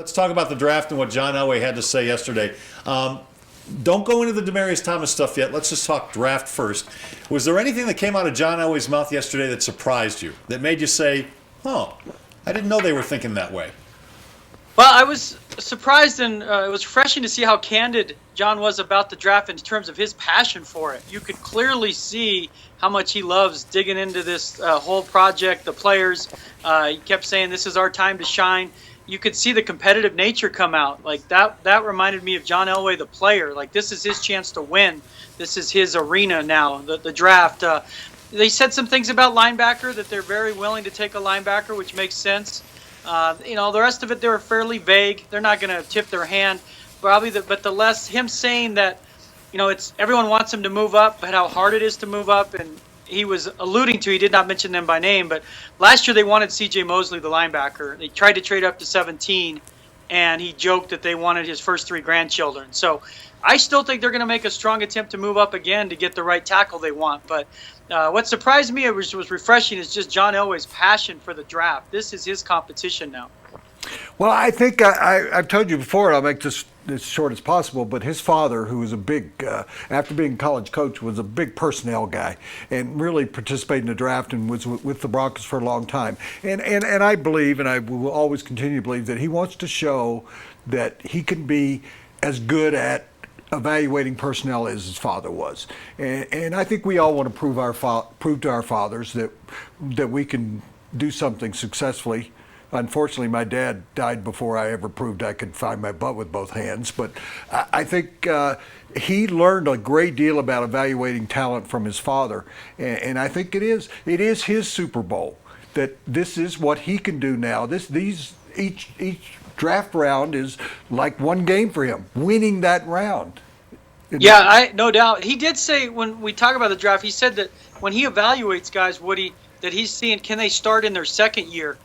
Let's talk about the draft and what John Elway had to say yesterday. Don't go into the Demaryius Thomas stuff yet. Let's just talk draft first. Was there anything that came out of John Elway's mouth yesterday that surprised you, that made you say, oh, I didn't know they were thinking that way? Well, I was surprised, and it was refreshing to see how candid John was about the draft in terms of his passion for it. You could clearly see how much he loves digging into this whole project, the players. He kept saying, this is our time to shine. You could see the competitive nature come out. Like that reminded me of John Elway, the player. Like, this is his chance to win. This is his arena now, the draft. They said some things about linebacker, that they're very willing to take a linebacker, which makes sense. The rest of it, they were fairly vague. They're not going to tip their hand, probably. But the less him saying that, it's everyone wants him to move up, but how hard it is to move up, and he was alluding to, he did not mention them by name, but last year they wanted C.J. Mosley, the linebacker. They tried to trade up to 17, and he joked that they wanted his first 3 grandchildren. So I still think they're going to make a strong attempt to move up again to get the right tackle they want. But what surprised me, was refreshing, is just John Elway's passion for the draft. This is his competition now. Well, I think I've told you before, and I'll make this as short as possible, but his father, who was a big, after being a college coach, was a big personnel guy and really participated in the draft and was with the Broncos for a long time. And I believe, and I will always continue to believe, that he wants to show that he can be as good at evaluating personnel as his father was. And I think we all want to prove to our fathers that we can do something successfully. Unfortunately, my dad died before I ever proved I could find my butt with both hands. But I think he learned a great deal about evaluating talent from his father. And I think it is his Super Bowl, that this is what he can do now. Each draft round is like one game for him, winning that round. Yeah, no doubt. He did say, when we talk about the draft, he said that when he evaluates guys, that he's seeing, can they start in their second year?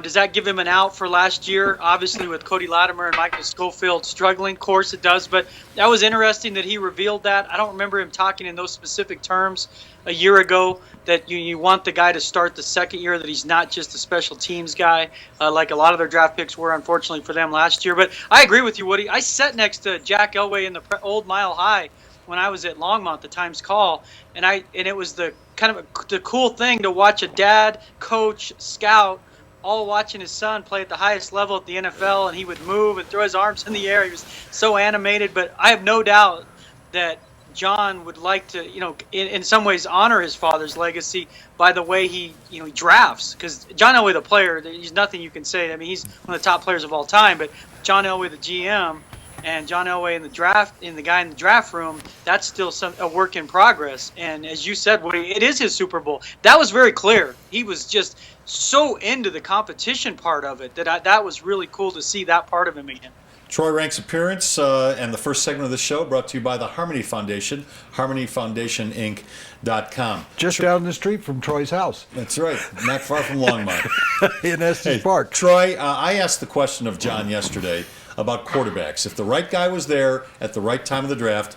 Does that give him an out for last year? Obviously, with Cody Latimer and Michael Schofield struggling, of course it does. But that was interesting that he revealed that. I don't remember him talking in those specific terms a year ago, that you want the guy to start the second year, that he's not just a special teams guy, like a lot of their draft picks were, unfortunately, for them last year. But I agree with you, Woody. I sat next to Jack Elway in the old Mile High when I was at Longmont, the Times Call, and it was the kind of the cool thing to watch a dad, coach, scout, all watching his son play at the highest level at the NFL, and he would move and throw his arms in the air. He was so animated. But I have no doubt that John would like to, in some ways honor his father's legacy by the way he drafts. Because John Elway, the player, there's nothing you can say. I mean, he's one of the top players of all time. But John Elway, the GM, and John Elway in the guy in the draft room, that's still a work in progress. And as you said, Woody, it is his Super Bowl. That was very clear. He was just so into the competition part of it that was really cool to see that part of him again. Troy Renck's appearance and the first segment of the show brought to you by the Harmony Foundation, harmonyfoundationinc.com. Just down the street from Troy's house. That's right, not far from Longmont. In Estes Park. Troy, I asked the question of John yesterday about quarterbacks. If the right guy was there at the right time of the draft,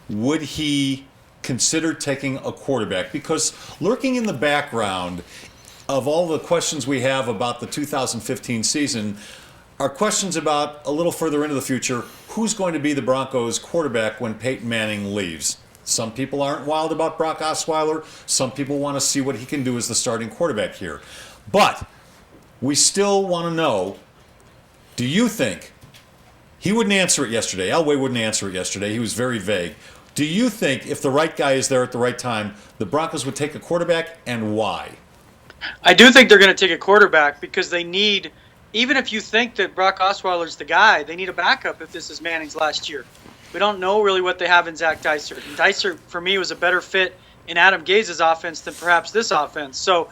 would he consider taking a quarterback? Because lurking in the background of all the questions we have about the 2015 season are questions about a little further into the future. Who's going to be the Broncos quarterback when Peyton Manning leaves? Some people aren't wild about Brock Osweiler. Some people want to see what he can do as the starting quarterback here. But we still want to know, do you think, he wouldn't answer it yesterday, Elway wouldn't answer it yesterday, he was very vague. Do you think if the right guy is there at the right time, the Broncos would take a quarterback, and why? I do think they're going to take a quarterback because they need, even if you think that Brock Osweiler's the guy, they need a backup if this is Manning's last year. We don't know really what they have in Zach Deister. And Deister, for me, was a better fit in Adam Gaze's offense than perhaps this offense. So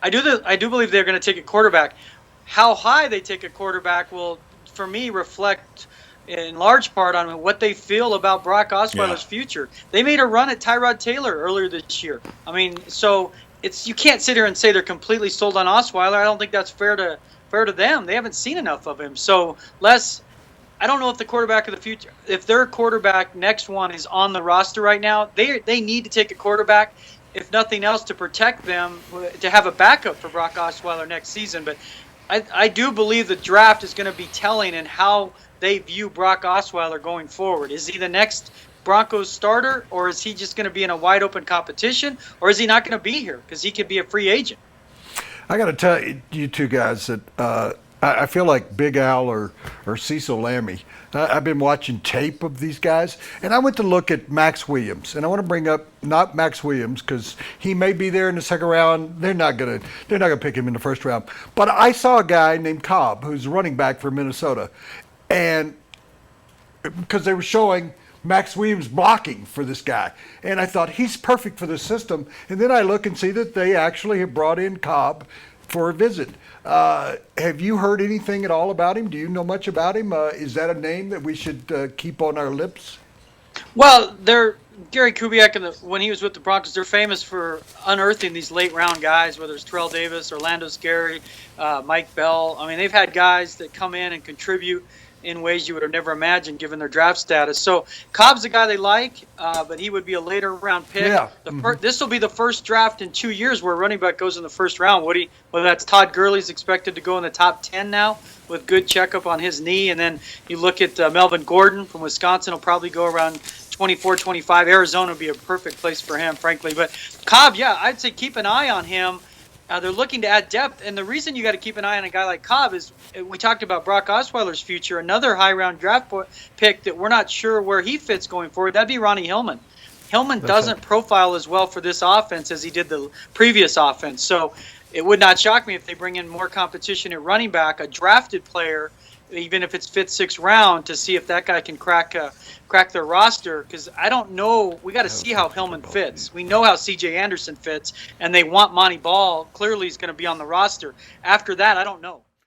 I do believe they're going to take a quarterback. How high they take a quarterback will, for me, reflect in large part on what they feel about Brock Osweiler's future. They made a run at Tyrod Taylor earlier this year. I mean, so you can't sit here and say they're completely sold on Osweiler. I don't think that's fair to them. They haven't seen enough of him. So I don't know if the quarterback of the future, if their quarterback next one is on the roster right now, they need to take a quarterback, if nothing else, to protect them, to have a backup for Brock Osweiler next season. But I do believe the draft is going to be telling in how they view Brock Osweiler going forward. Is he the next Broncos starter, or is he just going to be in a wide open competition, or is he not going to be here because he could be a free agent? I got to tell you two guys that I feel like Big Al or Cecil Lammey. I've been watching tape of these guys, and I went to look at Max Williams, and I want to bring up not Max Williams because he may be there in the second round. They're not gonna pick him in the first round. But I saw a guy named Cobb who's a running back for Minnesota, and because they were showing Max Williams blocking for this guy, and I thought he's perfect for the system. And then I look and see that they actually have brought in Cobb for a visit. Have you heard anything at all about him? Do you know much about him? Is that a name that we should keep on our lips? Well, Gary Kubiak, when he was with the Broncos, they're famous for unearthing these late round guys, whether it's Terrell Davis, Orlando Scary, Mike Bell. I mean, they've had guys that come in and contribute in ways you would have never imagined given their draft status. So Cobb's the guy they like, but he would be a later round pick. Yeah. This will be the first draft in 2 years where a running back goes in the first round. Whether that's Todd Gurley's expected to go in the top 10 now with good checkup on his knee. And then you look at Melvin Gordon from Wisconsin will probably go around 24, 25. Arizona would be a perfect place for him, frankly. But Cobb, yeah, I'd say keep an eye on him. They're looking to add depth, and the reason you got to keep an eye on a guy like Cobb is we talked about Brock Osweiler's future, another high-round draft pick that we're not sure where he fits going forward. That'd be Ronnie Hillman. Hillman doesn't profile as well for this offense as he did the previous offense, so it would not shock me if they bring in more competition at running back, a drafted player, even if it's fifth, sixth round, to see if that guy can crack their roster. Because I don't know, we got to see how Hillman fits. We know how C.J. Anderson fits, and they want Monty Ball. Clearly, he's going to be on the roster. After that, I don't know.